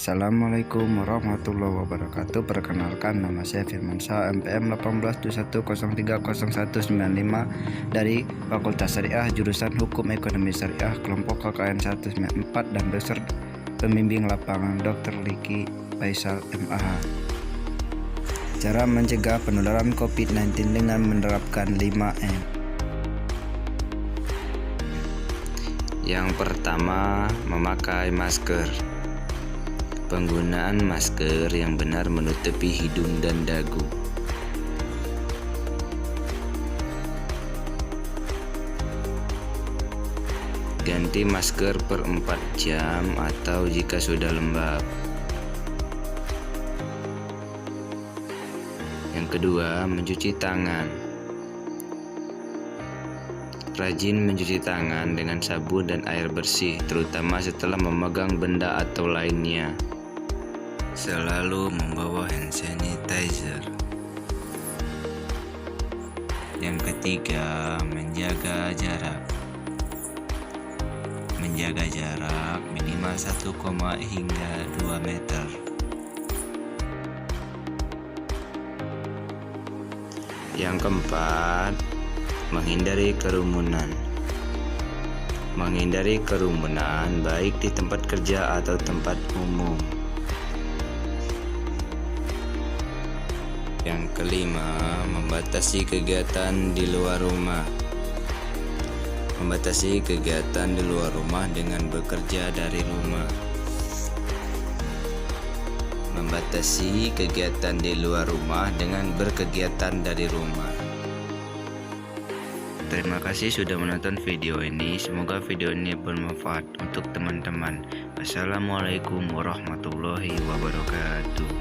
Assalamualaikum warahmatullahi wabarakatuh. Perkenalkan, nama saya Firmansyah, MPM 1821030195 dari Fakultas Syariah jurusan Hukum Ekonomi Syariah kelompok KKN 194 dan dosen pembimbing lapangan Dr. Liki Faisal MAH. Cara mencegah penularan COVID-19 dengan menerapkan 5M. Yang pertama, memakai masker. Penggunaan masker yang benar menutupi hidung dan dagu. Ganti masker per 4 jam atau jika sudah lembab. Yang kedua, mencuci tangan. Rajin mencuci tangan dengan sabun dan air bersih, terutama setelah memegang benda atau lainnya. Selalu membawa hand sanitizer. Yang ketiga, menjaga jarak. Menjaga jarak minimal 1, hingga 2 meter. Yang keempat, menghindari kerumunan. Menghindari kerumunan baik di tempat kerja atau tempat umum. Yang kelima, membatasi kegiatan di luar rumah. Membatasi kegiatan di luar rumah dengan bekerja dari rumah. Membatasi kegiatan di luar rumah dengan berkegiatan dari rumah. Terima kasih sudah menonton video ini. Semoga video ini bermanfaat untuk teman-teman. Assalamualaikum warahmatullahi wabarakatuh.